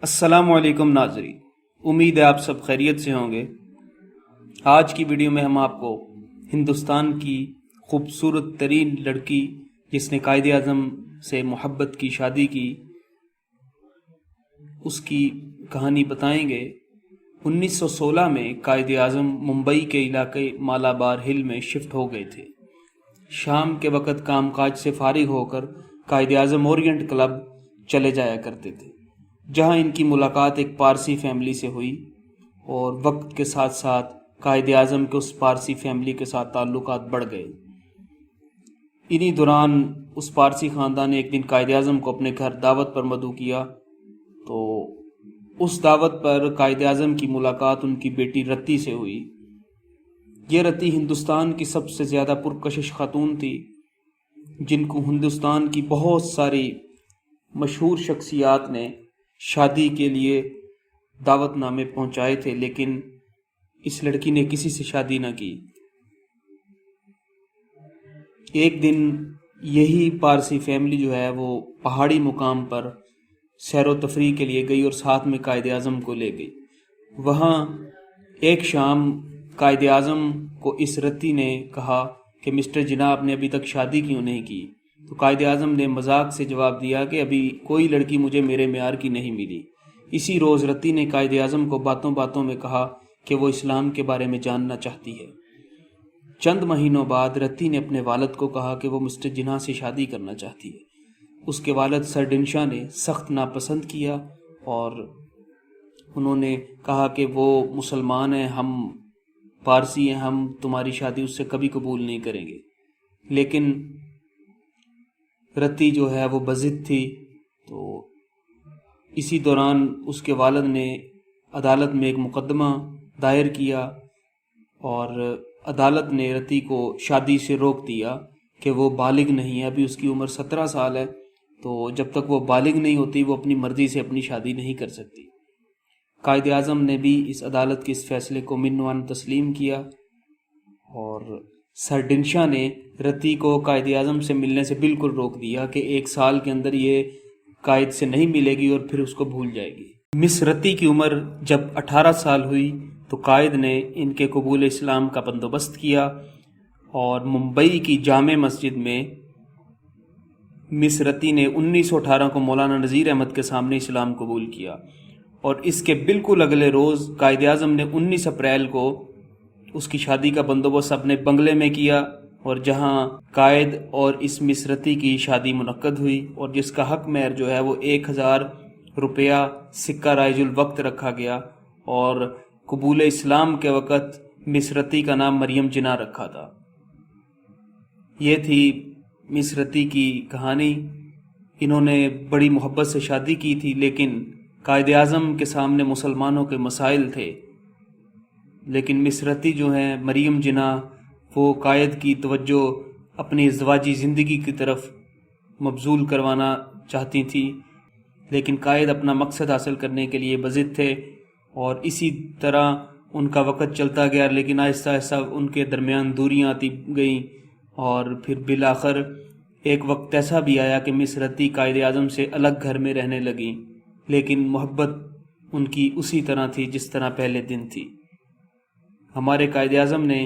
السلام علیکم ناظرین، امید ہے آپ سب خیریت سے ہوں گے۔ آج کی ویڈیو میں ہم آپ کو ہندوستان کی خوبصورت ترین لڑکی جس نے قائد اعظم سے محبت کی شادی کی اس کی کہانی بتائیں گے۔ 1916 میں قائد اعظم ممبئی کے علاقے مالابار ہل میں شفٹ ہو گئے تھے۔ شام کے وقت کام کاج سے فارغ ہو کر قائد اعظم اورینٹ کلب چلے جایا کرتے تھے، جہاں ان کی ملاقات ایک پارسی فیملی سے ہوئی اور وقت کے ساتھ ساتھ قائد اعظم کے اس پارسی فیملی کے ساتھ تعلقات بڑھ گئے۔ انہی دوران اس پارسی خاندان نے ایک دن قائد اعظم کو اپنے گھر دعوت پر مدعو کیا، تو اس دعوت پر قائد اعظم کی ملاقات ان کی بیٹی رتی سے ہوئی۔ یہ رتی ہندوستان کی سب سے زیادہ پرکشش خاتون تھی، جن کو ہندوستان کی بہت ساری مشہور شخصیات نے شادی کے لیے دعوت نامے پہنچائے تھے، لیکن اس لڑکی نے کسی سے شادی نہ کی۔ ایک دن یہی پارسی فیملی جو ہے وہ پہاڑی مقام پر سیر و تفریح کے لیے گئی اور ساتھ میں قائد اعظم کو لے گئی۔ وہاں ایک شام قائد اعظم کو اس رتی نے کہا کہ مسٹر جناح آپ نے ابھی تک شادی کیوں نہیں کی؟ تو قائد اعظم نے مذاق سے جواب دیا کہ ابھی کوئی لڑکی مجھے میرے معیار کی نہیں ملی۔ اسی روز رتی نے قائد اعظم کو باتوں باتوں میں کہا کہ وہ اسلام کے بارے میں جاننا چاہتی ہے۔ چند مہینوں بعد رتی نے اپنے والد کو کہا کہ وہ مسٹر جناح سے شادی کرنا چاہتی ہے۔ اس کے والد سر ڈنشا نے سخت ناپسند کیا اور انہوں نے کہا کہ وہ مسلمان ہیں، ہم پارسی ہیں، ہم تمہاری شادی اس سے کبھی قبول نہیں کریں گے۔ لیکن رتی جو ہے وہ بضد تھی، تو اسی دوران اس کے والد نے عدالت میں ایک مقدمہ دائر کیا اور عدالت نے رتی کو شادی سے روک دیا کہ وہ بالغ نہیں ہے، ابھی اس کی عمر 17 سال ہے، تو جب تک وہ بالغ نہیں ہوتی وہ اپنی مرضی سے اپنی شادی نہیں کر سکتی۔ قائد اعظم نے بھی اس عدالت کے اس فیصلے کو منوان تسلیم کیا اور سر ڈنشا نے رتی کو قائد اعظم سے ملنے سے بالکل روک دیا کہ 1 سال کے اندر یہ قائد سے نہیں ملے گی اور پھر اس کو بھول جائے گی۔ مس رتی کی عمر جب 18 سال ہوئی تو قائد نے ان کے قبول اسلام کا بندوبست کیا اور ممبئی کی جامع مسجد میں مس رتی نے 1918 کو مولانا نذیر احمد کے سامنے اسلام قبول کیا، اور اس کے بالکل اگلے روز قائد اعظم نے 19 اپریل کو اس کی شادی کا بندوبست اپنے بنگلے میں کیا، اور جہاں قائد اور اس مس رتی کی شادی منعقد ہوئی اور جس کا حق مہر جو ہے وہ 1000 روپیہ سکہ رائج الوقت رکھا گیا، اور قبول اسلام کے وقت مس رتی کا نام مریم جناح رکھا تھا۔ یہ تھی مس رتی کی کہانی۔ انہوں نے بڑی محبت سے شادی کی تھی، لیکن قائد اعظم کے سامنے مسلمانوں کے مسائل تھے، لیکن مس رتی جو ہیں مریم جناح وہ قائد کی توجہ اپنی ازدواجی زندگی کی طرف مبذول کروانا چاہتی تھیں، لیکن قائد اپنا مقصد حاصل کرنے کے لیے بضد تھے، اور اسی طرح ان کا وقت چلتا گیا، لیکن آہستہ آہستہ ان کے درمیان دوریاں آتی گئیں، اور پھر بالآخر ایک وقت ایسا بھی آیا کہ مس رتی قائد اعظم سے الگ گھر میں رہنے لگیں، لیکن محبت ان کی اسی طرح تھی جس طرح پہلے دن تھی۔ ہمارے قائد اعظم نے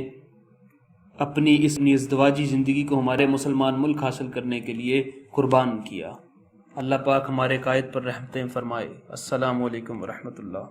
اپنی اس ازدواجی زندگی کو ہمارے مسلمان ملک حاصل کرنے کے لیے قربان کیا۔ اللہ پاک ہمارے قائد پر رحمتیں فرمائے۔ السلام علیکم ورحمۃ اللہ۔